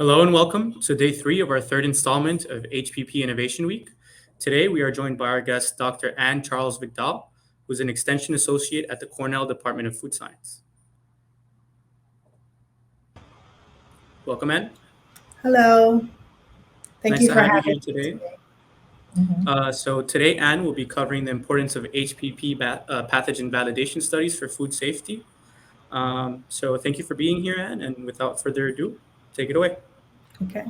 Hello and welcome to day 3 of our third installment of HPP Innovation Week. Today we are joined by our guest, Dr. Anne Charles Vigdal, who is an Extension Associate at the Cornell Department of Food Science. Welcome, Anne. Hello. Thank Nice you to for have you having here me today. today. Mhm. So today, Anne will be covering the importance of HPP pathogen validation studies for food safety. So thank you for being here, Anne, and without further ado, take it away. Okay.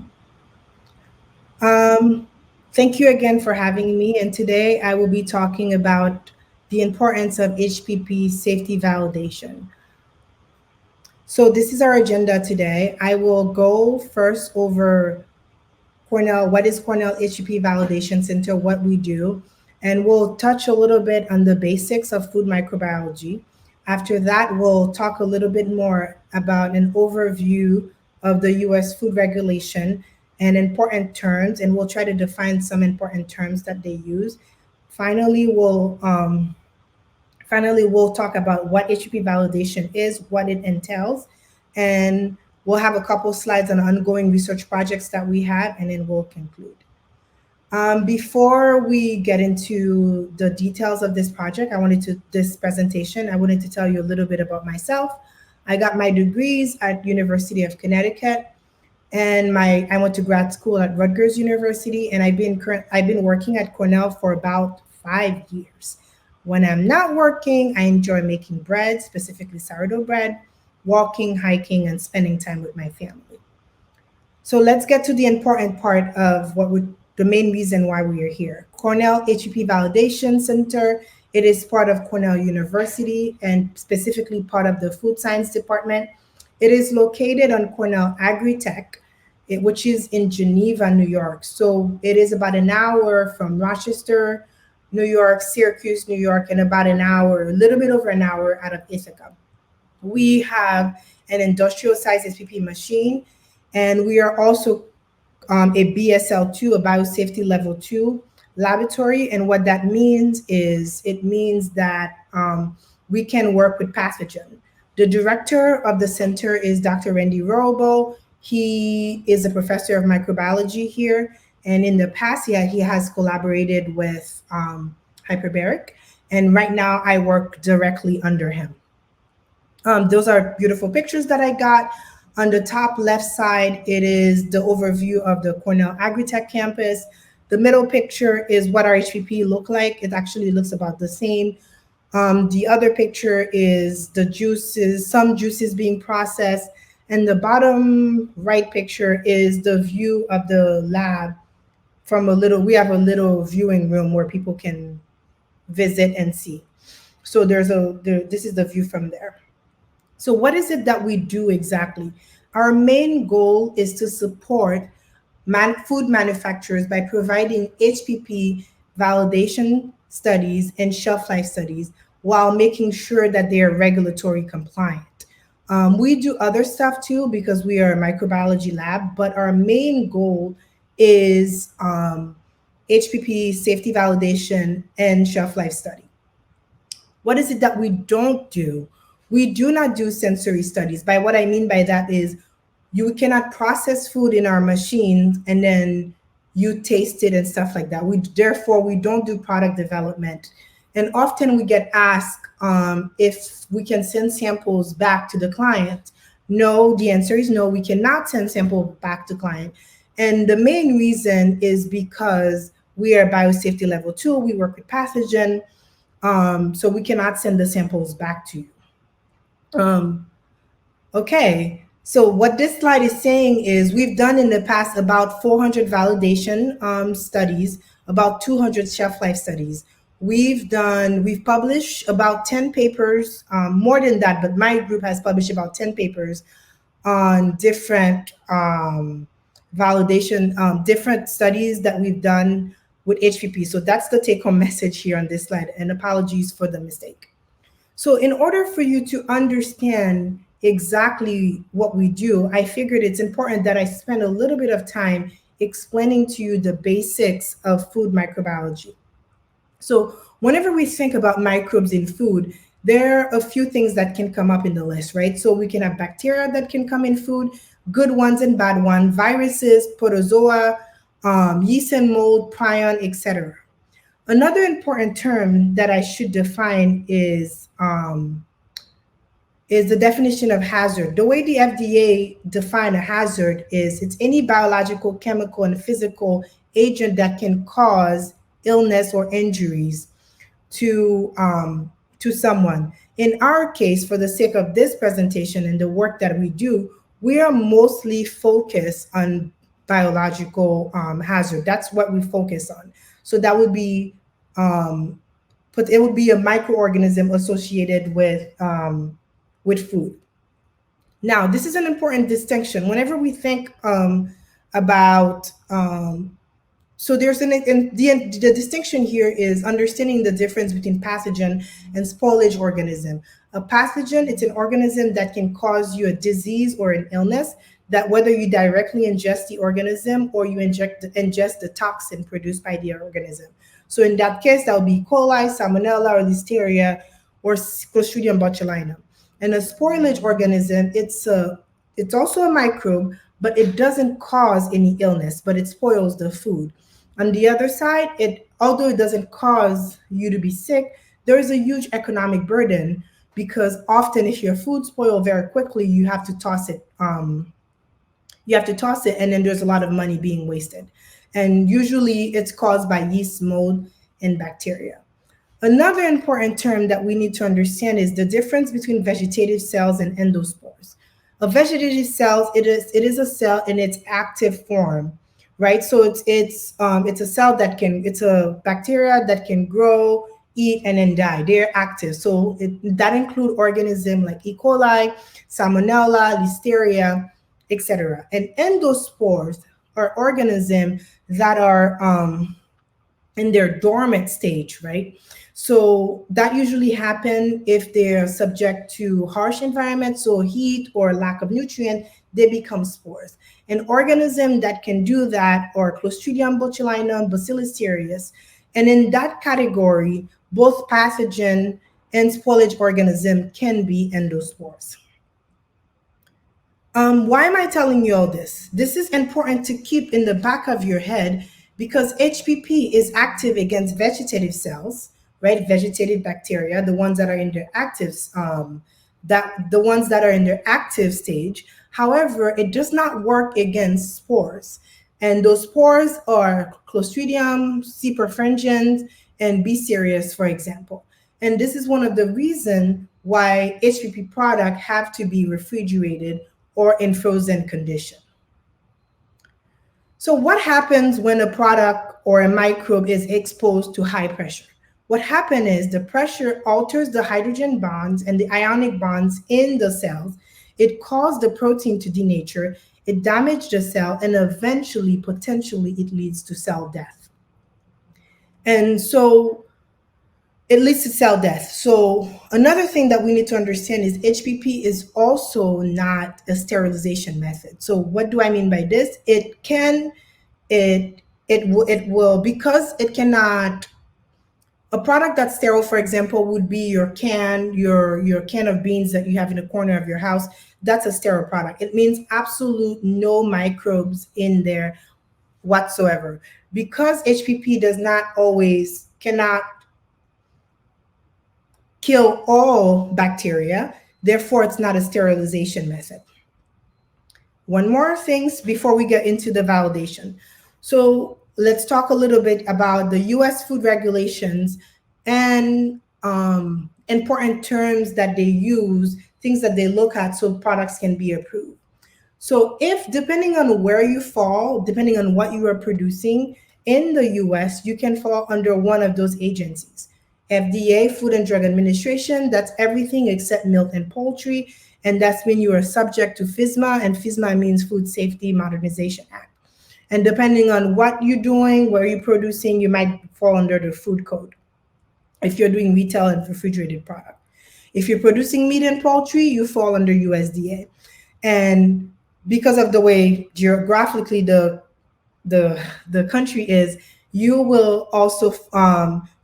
Um, Thank you again for having me. And today I will be talking about the importance of HPP safety validation. So this is our agenda today. I will go first over Cornell, what is Cornell HPP Validation Center, what we do, and we'll touch a little bit on the basics of food microbiology. After that, we'll talk a little bit more about an overview of the US food regulation and important terms, and we'll try to define some important terms that they use. Finally, we'll talk about what HPP validation is, what it entails, and we'll have a couple slides on ongoing research projects that we have, and then we'll conclude. Before we get into the details of this project, this presentation, I wanted to tell you a little bit about myself. I got my degrees at University of Connecticut, and I went to grad school at Rutgers University, and I've been working at Cornell for about 5 years. When I'm not working, I enjoy making bread, specifically sourdough bread, walking, hiking, and spending time with my family. So let's get to the important part of the main reason why we are here. Cornell HPP Validation Center. It is part of Cornell University and specifically part of the Food Science Department. It is located on Cornell Agritech, which is in Geneva, New York. So it is about an hour from Rochester, New York, Syracuse, New York, and about an hour, a little bit over an hour out of Ithaca. We have an industrial size SPP machine, and we are also a BSL2, a biosafety level 2 laboratory. And what that means is it means that we can work with pathogen. The director of the center is Dr. Randy Robo. He is a professor of microbiology here. And in the past, he has collaborated with Hyperbaric. And right now, I work directly under him. Those are beautiful pictures that I got. On the top left side, it is the overview of the Cornell Agritech campus. The middle picture is what our HPP look like. It actually looks about the same. The other picture is the juices, some juices being processed. And the bottom right picture is the view of the lab we have a little viewing room where people can visit and see. So this is the view from there. So what is it that we do exactly? Our main goal is to support food manufacturers by providing HPP validation studies and shelf life studies while making sure that they are regulatory compliant. We do other stuff too because we are a microbiology lab, but our main goal is HPP safety validation and shelf life study. What is it that we don't do? We do not do sensory studies. By what I mean by that is you cannot process food in our machines and then you taste it and stuff like that. Therefore we don't do product development. And often we get asked if we can send samples back to the client. No, the answer is no, we cannot send sample back to client. And the main reason is because we are biosafety level 2, we work with pathogen, so we cannot send the samples back to you. Okay, so what this slide is saying is we've done in the past about 400 validation studies, about 200 shelf life studies. We've published about 10 papers, more than that, but my group has published about 10 papers on different validation, different studies that we've done with HPP. So that's the take-home message here on this slide, and apologies for the mistake. So in order for you to understand exactly what we do, I figured it's important that I spend a little bit of time explaining to you the basics of food microbiology. So whenever we think about microbes in food, there are a few things that can come up in the list, right? So we can have bacteria that can come in food, good ones and bad ones, viruses, protozoa, yeast and mold, prion, etc. Another important term that I should define is the definition of hazard. The way the FDA define a hazard is it's any biological, chemical, and physical agent that can cause illness or injuries to someone. In our case, for the sake of this presentation and the work that we do, we are mostly focused on biological hazard. That's what we focus on. So that would be, but it would be a microorganism associated with food. Now, this is an important distinction. Whenever we think about so there's the distinction here is understanding the difference between pathogen and spoilage organism. A pathogen, it's an organism that can cause you a disease or an illness that whether you directly ingest the organism or you ingest the toxin produced by the organism. So in that case, that would be E. coli, salmonella, or listeria, or Clostridium botulinum. And a spoilage organism, it's also a microbe, but it doesn't cause any illness, but it spoils the food. On the other side, although it doesn't cause you to be sick, there is a huge economic burden because often if your food spoils very quickly, you have to toss it. And then there's a lot of money being wasted. And usually it's caused by yeast, mold, and bacteria. Another important term that we need to understand is the difference between vegetative cells and endospores. A vegetative cell, it is a cell in its active form, right? So it's a cell it's a bacteria that can grow, eat, and then die. They're active. So that include organisms like E. coli, salmonella, listeria, etc. And endospores are organisms that are in their dormant stage, right? So that usually happen if they're subject to harsh environments, so heat or lack of nutrient, they become spores. An organism that can do that are Clostridium botulinum, Bacillus cereus, and in that category, both pathogen and spoilage organism can be endospores. Why am I telling you all this? This is important to keep in the back of your head because HPP is active against vegetative cells, right? Vegetative bacteria, the ones that are in their active stage. However, it does not work against spores. And those spores are Clostridium, C. perfringens, and B. cereus, for example. And this is one of the reasons why HPP products have to be refrigerated or in frozen condition. So what happens when a product or a microbe is exposed to high pressure? What happens is the pressure alters the hydrogen bonds and the ionic bonds in the cells. It causes the protein to denature, it damages the cell, and eventually, potentially, it leads to cell death. And so it leads to cell death. So another thing that we need to understand is HPP is also not a sterilization method. So what do I mean by this? Because it cannot. A product that's sterile, for example, would be your can of beans that you have in the corner of your house. That's a sterile product. It means absolute no microbes in there whatsoever. Because HPP cannot kill all bacteria, therefore it's not a sterilization method. One more things before we get into the validation. So let's talk a little bit about the US food regulations and important terms that they use, things that they look at so products can be approved. So depending on where you fall, depending on what you are producing in the US, you can fall under one of those agencies. FDA, Food and Drug Administration, that's everything except milk and poultry. And that's when you are subject to FSMA, and FSMA means Food Safety Modernization Act. And depending on what you're doing, where you're producing, you might fall under the food code if you're doing retail and refrigerated product. If you're producing meat and poultry, you fall under USDA. And because of the way geographically the country is, you will also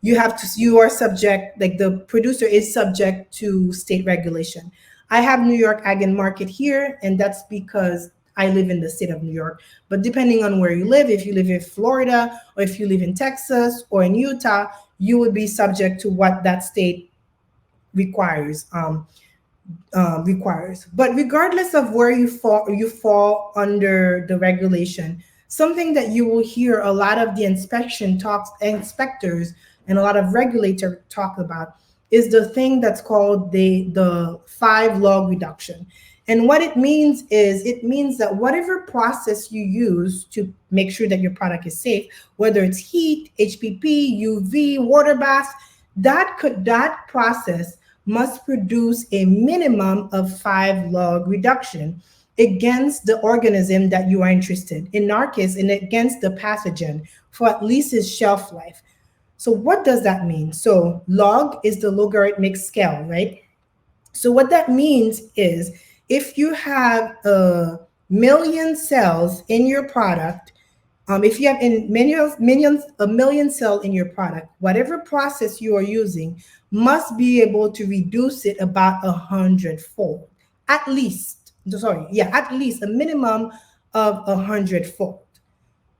you are subject, like the producer is subject to state regulation. I have New York Ag and Market here, and that's because I live in the state of New York, but depending on where you live, if you live in Florida or if you live in Texas or in Utah, you would be subject to what that state requires. Requires. But regardless of where you fall under the regulation, something that you will hear a lot of the inspectors and a lot of regulators talk about is the thing that's called the 5-log reduction. And what it means is it means that whatever process you use to make sure that your product is safe, whether it's heat, HPP, UV, water bath, that process must produce a minimum of 5-log reduction against the organism that you are interested in our case, and against the pathogen for at least its shelf life. So what does that mean? So log is the logarithmic scale, right? So what that means is if you have a million cells in your product, if you have a million cell in your product, whatever process you are using must be able to reduce it about 100-fold, at least. Sorry, yeah, at least a minimum of 100-fold.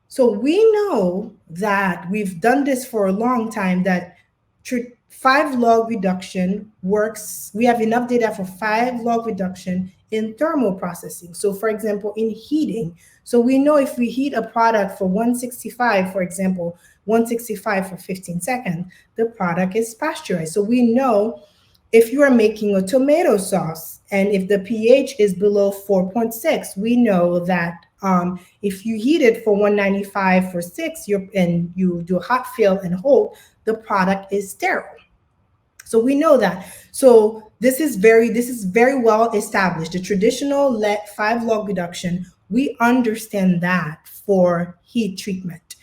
So we know that we've done this for a long time, that 5-log reduction works. We have enough data for 5-log reduction in thermal processing. So for example, in heating, so we know if we heat a product for 165, for example, 165 for 15 seconds, the product is pasteurized. So we know if you are making a tomato sauce and if the pH is below 4.6, we know that if you heat it for 195 for 6, and you do hot fill and hold, the product is sterile. So we know that. So this is very well established. The traditional 5-log reduction, we understand that for heat treatment.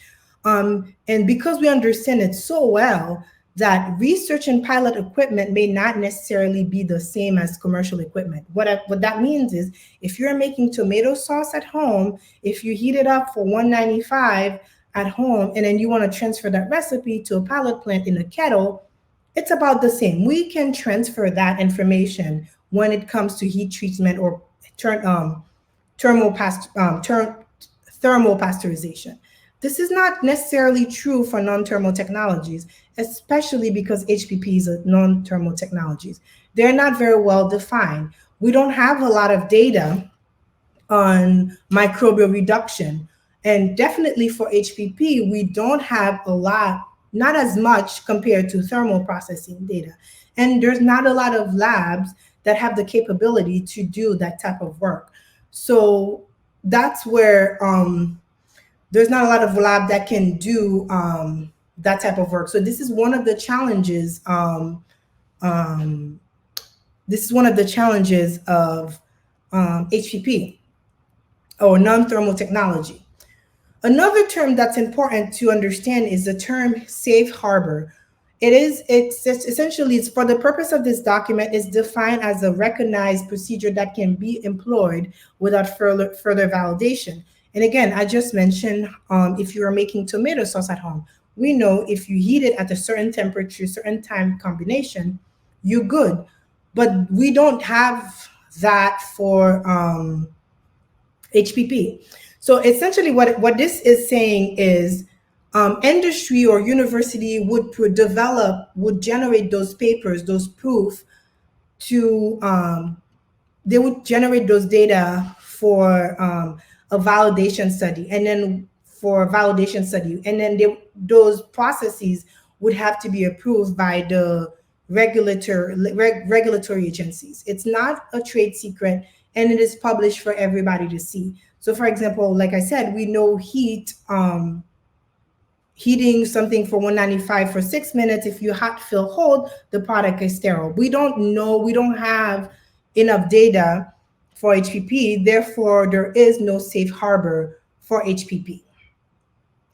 And because we understand it so well, that research and pilot equipment may not necessarily be the same as commercial equipment. What that means is if you're making tomato sauce at home, if you heat it up for 195 at home, and then you want to transfer that recipe to a pilot plant in a kettle, it's about the same. We can transfer that information when it comes to heat treatment or thermal pasteurization. This is not necessarily true for non-thermal technologies, especially because HPPs are non-thermal technologies. They're not very well defined. We don't have a lot of data on microbial reduction. And definitely for HPP, we don't have a lot, not as much compared to thermal processing data. And there's not a lot of labs that have the capability to do that type of work. So that's where there's not a lot of lab that can do that type of work. So this is one of the challenges. This is one of the challenges of HPP or non-thermal technology. Another term that's important to understand is the term safe harbor. It's essentially for the purpose of this document, is defined as a recognized procedure that can be employed without further validation. And again, I just mentioned if you are making tomato sauce at home, we know if you heat it at a certain temperature, certain time combination, you're good. But we don't have that for HPP. So essentially what this is saying is industry or university would generate those papers, those proof to, they would generate those data for a validation study, and then those processes would have to be approved by the regulatory agencies. It's not a trade secret, and it is published for everybody to see. So for example, like I said, we know heating something for 195 for 6 minutes, if you hot fill hold, the product is sterile. We don't have enough data for HPP, therefore there is no safe harbor for HPP.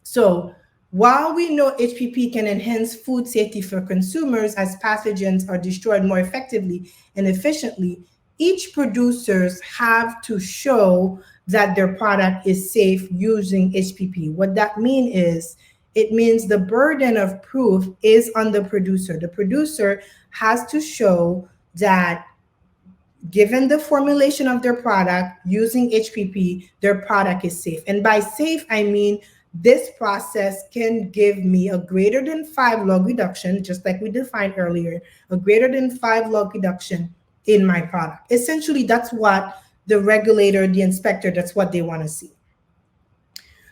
So while we know HPP can enhance food safety for consumers as pathogens are destroyed more effectively and efficiently, each producers have to show that their product is safe using HPP. What that means is, it means the burden of proof is on the producer. The producer has to show that given the formulation of their product using HPP, their product is safe. And by safe, I mean this process can give me a greater than 5 log reduction, just like we defined earlier, a greater than 5 log reduction in my product. Essentially, that's what the regulator, the inspector, that's what they want to see.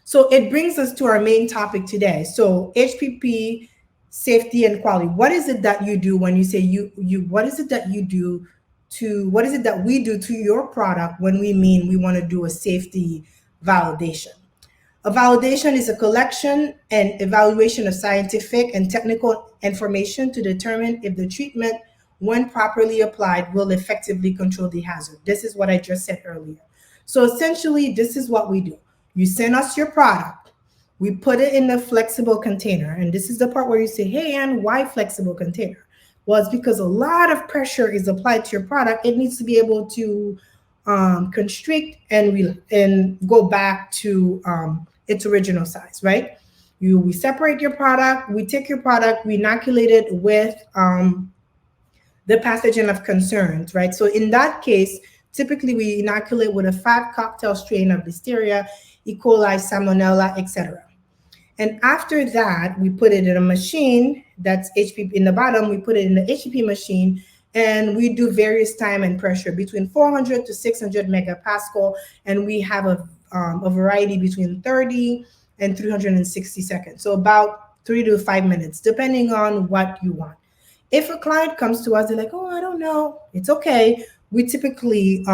So it brings us to our main topic today. So HPP safety and quality. What is it that you do when you say what is it that you do to, what is it that we do to your product when we mean we want to do a safety validation? A validation is a collection and evaluation of scientific and technical information to determine if the treatment, when properly applied, will effectively control the hazard. This is what I just said earlier. So essentially, this is what we do. You send us your product, we put it in a flexible container. And this is the part where you say, hey, Ann, why flexible container? Well, it's because a lot of pressure is applied to your product. It needs to be able to constrict and go back to its original size, right? We separate your product, we take your product, we inoculate it with the pathogen of concerns, right? So in that case, typically we inoculate with a 5 cocktail strain of Listeria, E. coli, Salmonella, etc. And after that, we put it in a machine that's HPP in the bottom, we put it in the HPP machine, and we do various time and pressure between 400 to 600 megapascal, and we have a variety between 30 and 360 seconds. So about 3 to 5 minutes, depending on what you want. If a client comes to us, they're like, oh, I don't know, it's okay. We typically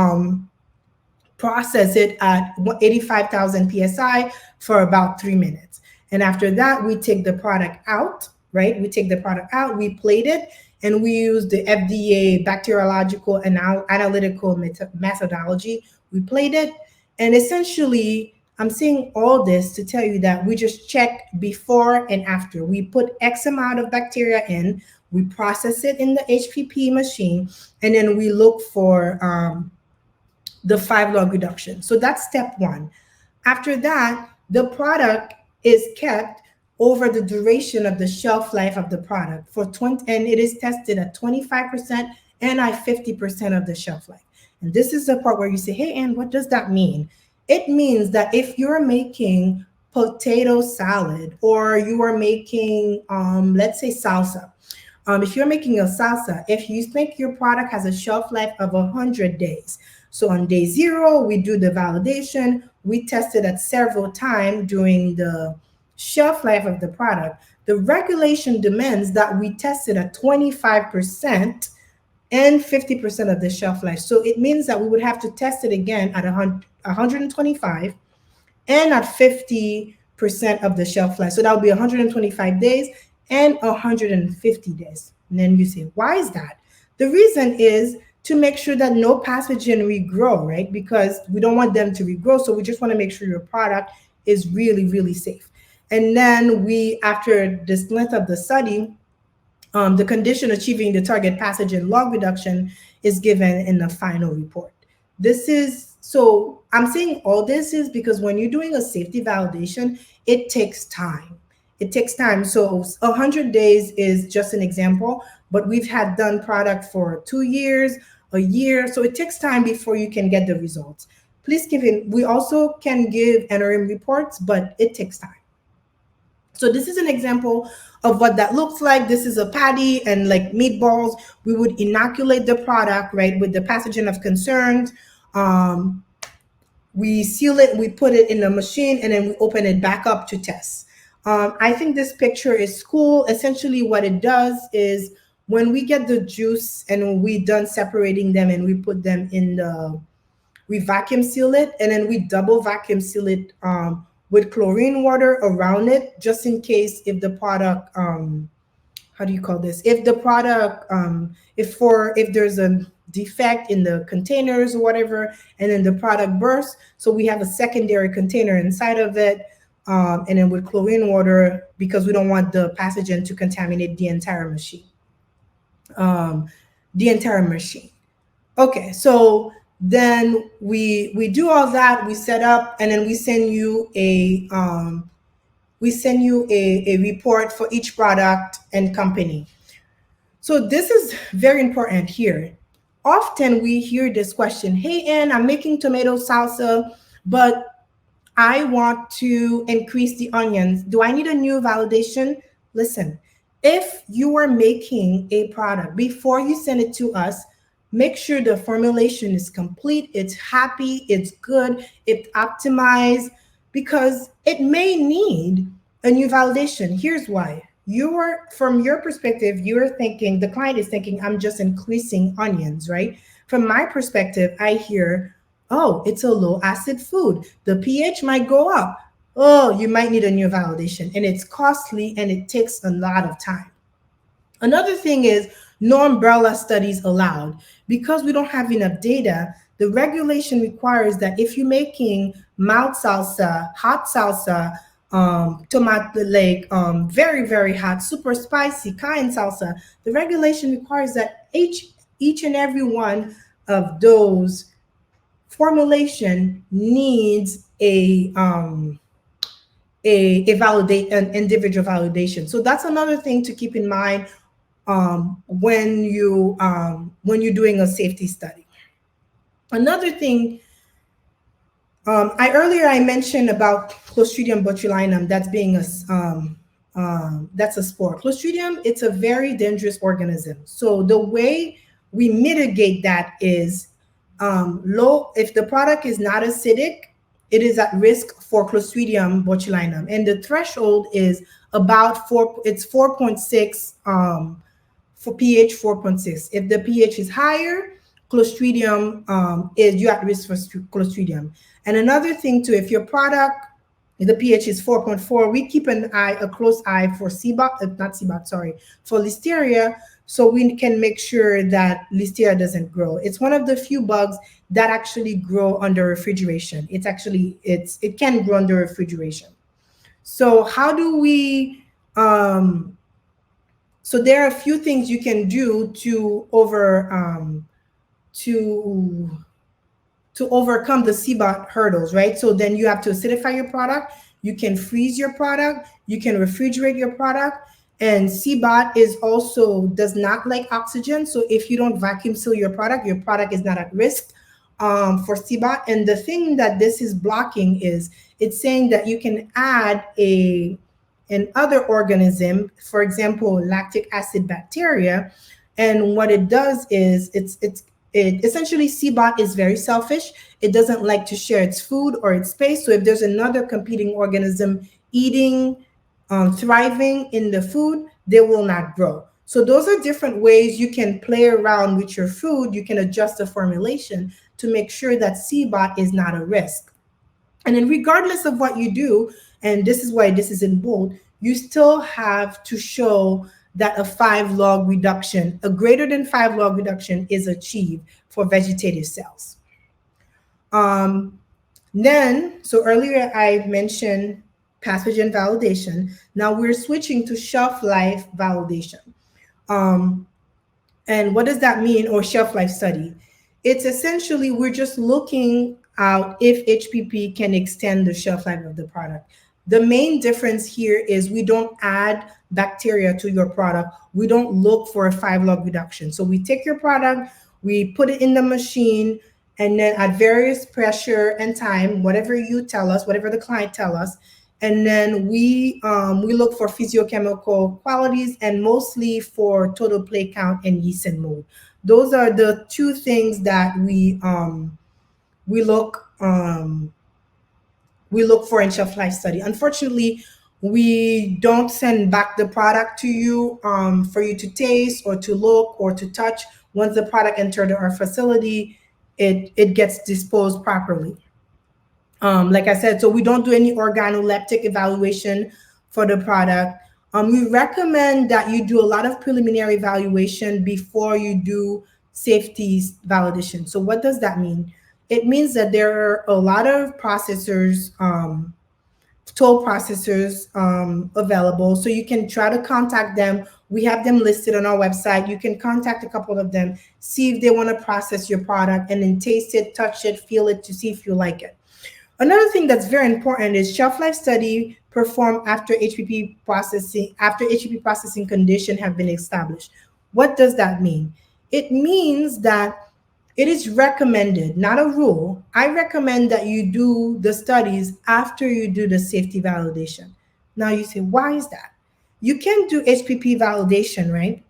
process it at 85,000 PSI for about 3 minutes. And after that, we take the product out, right? We take the product out, we plate it, and we use the FDA bacteriological and analytical methodology. We plate it, and essentially, I'm saying all this to tell you that we just check before and after. We put X amount of bacteria in, we process it in the HPP machine, and then we look for the 5 log reduction. So that's step 1. After that, the product is kept over the duration of the shelf life of the product for 20, and it is tested at 25% and at 50% of the shelf life. And this is the part where you say, hey, Ann, what does that mean? It means that if you're making potato salad or you are making, let's say salsa, if you're making a salsa, if you think your product has a shelf life of 100 days, so on day 0, we do the validation, we test it at several times during the shelf life of the product. The regulation demands that we test it at 25% and 50% of the shelf life. So it means that we would have to test it again at 125 and at 50% of the shelf life. So that would be 125 days and 150 days. And then you say, why is that? The reason is to make sure that no pathogen regrow, right? Because we don't want them to regrow. So we just want to make sure your product is really, really safe. And then we, after this length of the study, the condition achieving the target pathogen log reduction is given in the final report. This is, so I'm saying all this is because when you're doing a safety validation, it takes time. It takes time. So 100 days is just an example, but we've had done product for 2 years, a year. So it takes time before you can get the results. Please give in. We also can give NRM reports, but it takes time. So this is an example of what that looks like. This is a patty and like meatballs. We would inoculate the product, right, with the pathogen of concern. We seal it, we put it in the machine, and then we open it back up to test. I think this picture is cool. Essentially what it does is when we get the juice and we done separating them and we put them in the, we vacuum seal it, and then we double vacuum seal it with chlorine water around it, just in case if the product, how do you call this? If the product, if there's a defect in the containers or whatever, and then the product bursts, so we have a secondary container inside of it, and then with chlorine water, because we don't want the pathogen to contaminate the entire machine. Okay, so then we do all that, we set up, and then we send you a report for each product and company. So this is very important here. often we hear this question, hey, Ann, I'm making tomato salsa, but I want to increase the onions. Do I need a new validation? Listen, if you are making a product, before you send it to us, make sure the formulation is complete, it's happy, it's good, it's optimized, because it may need a new validation. Here's why. From your perspective, you're thinking, the client is thinking, I'm just increasing onions, right? From my perspective, I hear, oh, it's a low acid food. The pH might go up. Oh, you might need a new validation. And it's costly and it takes a lot of time. Another thing is no umbrella studies allowed. Because we don't have enough data, the regulation requires that if you're making mild salsa, hot salsa, tomato like very, very hot, super spicy, cayenne salsa, the regulation requires that each and every one of those formulation needs a validate an individual validation. So that's another thing to keep in mind when you're doing a safety study. Another thing, I mentioned about Clostridium botulinum, that's being that's a spore. Clostridium, it's a very dangerous organism. So the way we mitigate that is low. If the product is not acidic, it is at risk for Clostridium botulinum, and the threshold is about four. It's 4.6 for pH 4.6. If the pH is higher, Clostridium is you're at risk for Clostridium. And another thing too, if your product, the pH is 4.4, we keep a close eye for not CBOT, sorry, for Listeria, so we can make sure that Listeria doesn't grow. It's one of the few bugs that actually grow under refrigeration. It can grow under refrigeration. So how do we so there are a few things you can do to overcome the CBOT hurdles, right? So then you have to acidify your product, you can freeze your product, you can refrigerate your product, and CBOT does not like oxygen. So if you don't vacuum seal your product is not at risk for CBOT. And the thing that this is blocking is it's saying that you can add an other organism, for example, lactic acid bacteria. And what it does is it essentially, CBOT is very selfish. It doesn't like to share its food or its space. So if there's another competing organism eating, thriving in the food, they will not grow. So those are different ways you can play around with your food. You can adjust the formulation to make sure that CBOT is not a risk. And then regardless of what you do, and this is why this is in bold, you still have to show that a 5 log reduction, a greater than 5 log reduction, is achieved for vegetative cells. So earlier I mentioned pathogen validation. Now we're switching to shelf life validation. And what does that mean, or shelf life study? It's essentially, we're just looking out if HPP can extend the shelf life of the product. The main difference here is we don't add bacteria to your product. We don't look for a 5 log reduction. So we take your product, we put it in the machine, and then at various pressure and time, whatever you tell us, whatever the client tell us, and then we look for physiochemical qualities and mostly for total play count and yeast and mold. Those are the two things that we look for in shelf life study. Unfortunately, we don't send back the product to you for you to taste or to look or to touch. Once the product entered our facility, it gets disposed properly. Like I said, so we don't do any organoleptic evaluation for the product. We recommend that you do a lot of preliminary evaluation before you do safety validation. So what does that mean? It means that there are a lot of processors, toll processors available. So you can try to contact them. We have them listed on our website. You can contact a couple of them, see if they want to process your product, and then taste it, touch it, feel it to see if you like it. Another thing that's very important is shelf life study performed after HPP processing condition have been established. What does that mean? It means that It is recommended, not a rule. I recommend that you do the studies after you do the safety validation. Now you say, why is that? You can do HPP validation, right?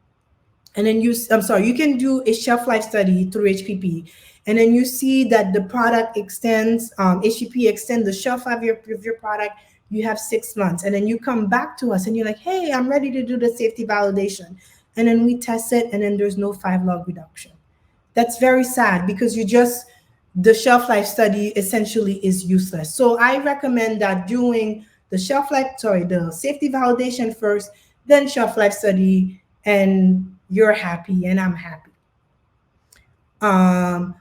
And then I'm sorry, you can do a shelf life study through HPP, and then you see that the product extends, HPP extends the shelf life of your product. You have 6 months, and then you come back to us and you're like, hey, I'm ready to do the safety validation. And then we test it, and then there's no 5 log reduction. That's very sad because the shelf life study essentially is useless. So I recommend that doing the safety validation first, then shelf life study, and you're happy and I'm happy.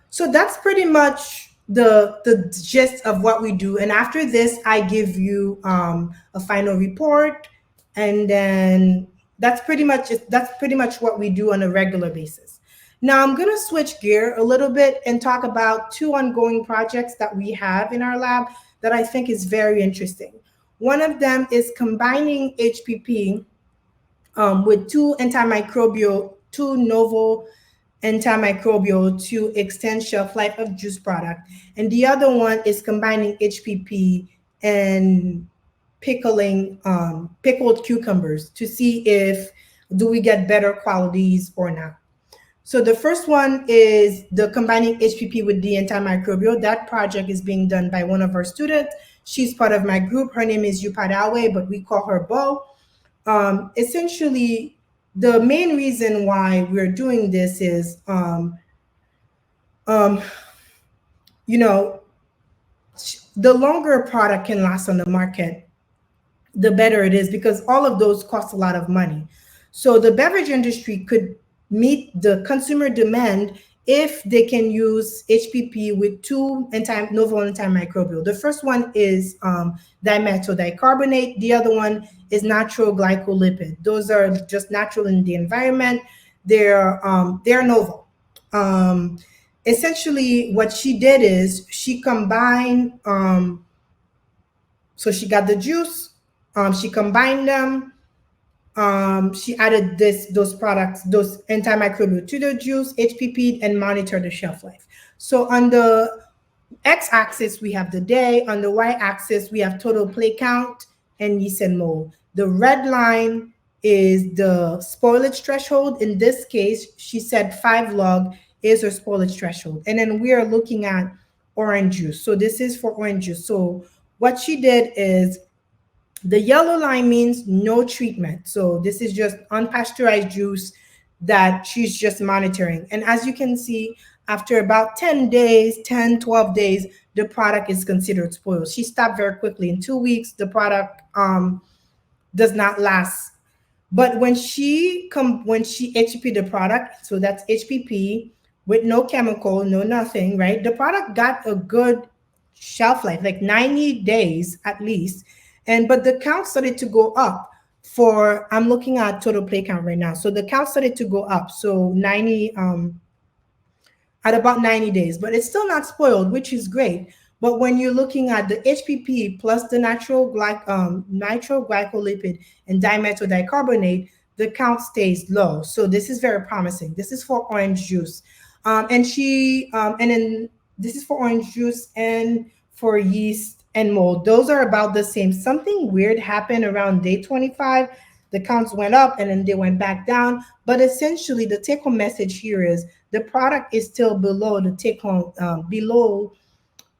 So that's pretty much the gist of what we do. And after this, I give you a final report, and then that's pretty much it. That's pretty much what we do on a regular basis. Now I'm gonna switch gear a little bit and talk about two ongoing projects that we have in our lab that I think is very interesting. One of them is combining HPP with two novel antimicrobial to extend shelf life of juice product. And the other one is combining HPP and pickled cucumbers to see if do we get better qualities or not. So the first one is the combining HPP with the antimicrobial. That project is being done by one of our students. She's part of my group. Her name is Yupadawe, but we call her Bo. Essentially, the main reason why we're doing this is, um, you know, the longer a product can last on the market, the better it is, because all of those cost a lot of money. So the beverage industry could meet the consumer demand if they can use HPP with two novel antimicrobial. The first one is dimethyl dicarbonate. The other one is natural glycolipid. Those are just natural in the environment. They're novel. Essentially, what she did is she combined. So she got the juice. She combined them. She added those products, those antimicrobial to the juice, HPP, and monitored the shelf life. So on the x-axis, we have the day. On the y-axis, we have total play count and yeast and mold. The red line is the spoilage threshold. In this case, she said 5 log is her spoilage threshold. And then we are looking at orange juice. So this is for orange juice. So what she did is, the yellow line means no treatment. So this is just unpasteurized juice that she's just monitoring. And as you can see, after about 10 days, 10, 12 days, the product is considered spoiled. She stopped very quickly. In 2 weeks, the product does not last. But when she HPP the product, so that's HPP with no chemical, no nothing, right? The product got a good shelf life, like 90 days at least. But the count started to go up I'm looking at total play count right now. So the count started to go up. So 90, at about 90 days, but it's still not spoiled, which is great. But when you're looking at the HPP plus the natural glycolipid and dimethyl dicarbonate, the count stays low. So this is very promising. This is for orange juice. And then this is for orange juice and for yeast and mold. Those are about the same. Something weird happened around day 25. The counts went up and then they went back down. But essentially, the take-home message here is the product is still below the take-home, below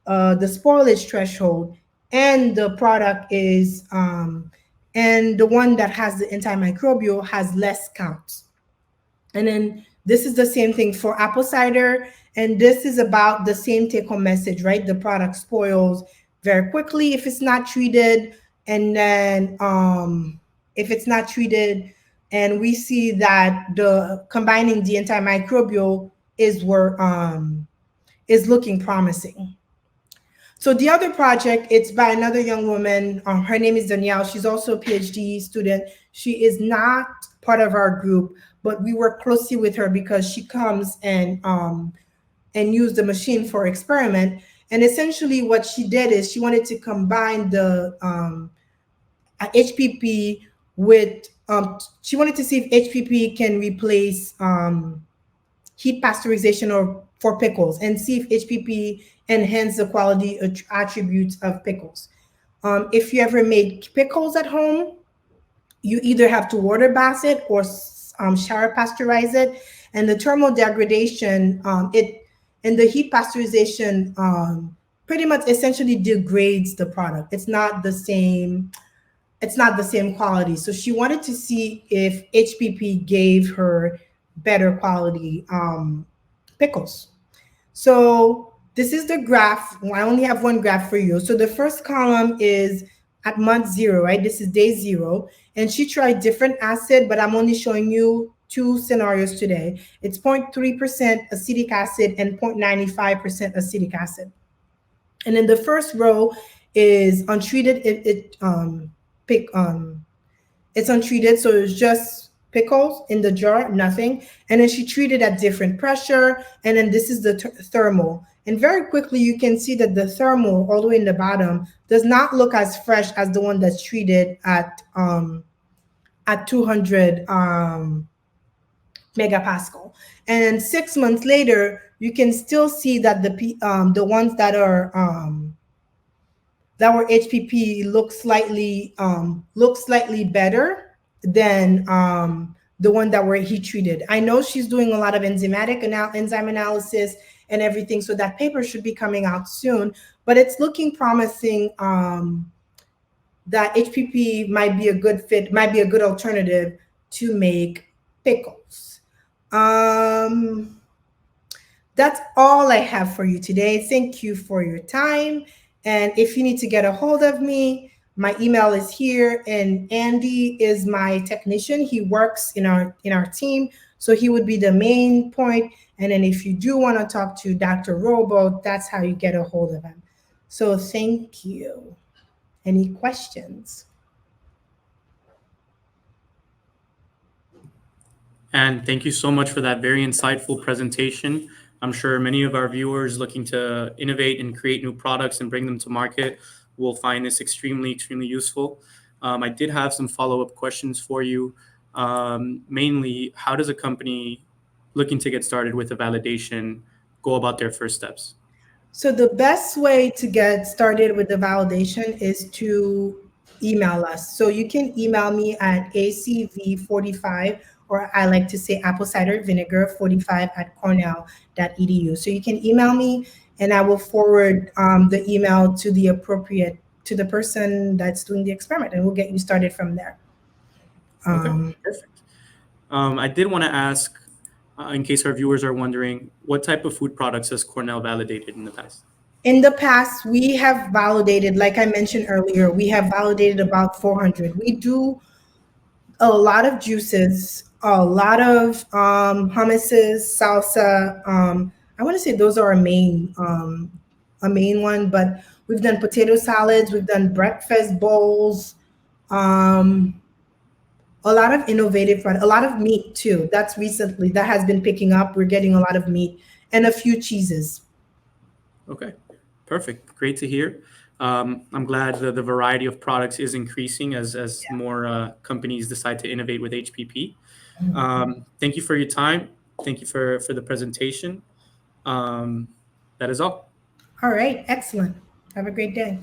the spoilage threshold, and the product is, and the one that has the antimicrobial has less counts. And then this is the same thing for apple cider. And this is about the same take-home message, right? The product spoils very quickly if it's not treated. And then if it's not treated, and we see that the combining the antimicrobial is looking promising. So the other project, it's by another young woman. Her name is Danielle. She's also a PhD student. She is not part of our group, but we work closely with her because she comes and use the machine for experiment. And essentially what she did is she wanted to combine the HPP with, she wanted to see if HPP can replace heat pasteurization or for pickles and see if HPP enhance the quality attributes of pickles. If you ever made pickles at home, you either have to water bath it or shower pasteurize it, and the thermal degradation, it and the heat pasteurization, pretty much essentially degrades the product. It's not the same. It's not the same quality. So she wanted to see if HPP gave her better quality pickles. So this is the graph. I only have one graph for you. So the first column is at month 0, right? This is day 0. And she tried different acid, but I'm only showing you 2 scenarios today. It's 0.3% acetic acid and 0.95% acetic acid. And then the first row is untreated. Pick It's untreated, so it's just pickles in the jar, nothing. And then she treated at different pressure. And then this is the thermal. And very quickly, you can see that the thermal, all the way in the bottom, does not look as fresh as the one that's treated at 200 megapascal. And 6 months later, you can still see that the ones that were HPP look slightly better than the one that were heat treated. I know she's doing a lot of enzyme analysis and everything, so that paper should be coming out soon. But it's looking promising that HPP might be a good fit, might be a good alternative to make pickles. That's all I have for you today. Thank you for your time. And if you need to get a hold of me, my email is here, and Andy is my technician. He works in our team, so he would be the main point. And then if you do want to talk to Dr. Robo, that's how you get a hold of him. So thank you. Any questions? And thank you so much for that very insightful presentation. I'm sure many of our viewers looking to innovate and create new products and bring them to market will find this extremely useful. I did have some follow-up questions for you. Mainly, how does a company looking to get started with a validation go about their first steps? So the best way to get started with the validation is to email us. So you can email me at acv45, or I like to say apple cider vinegar 45 at cornell.edu. So you can email me, and I will forward the email to the person that's doing the experiment, and we'll get you started from there. Okay, perfect. I did want to ask, in case our viewers are wondering, what type of food products has Cornell validated in the past? In the past, we have validated, like I mentioned earlier, we have validated about 400. We do a lot of juices, a lot of hummuses, salsa. I want to say those are a main one, but we've done potato salads, we've done breakfast bowls, a lot of innovative, a lot of meat too. That has been picking up. We're getting a lot of meat and a few cheeses. Okay, perfect. Great to hear. I'm glad the variety of products is increasing as more companies decide to innovate with HPP. Thank you for your time. Thank you for the presentation. That is all. All right, excellent. Have a great day.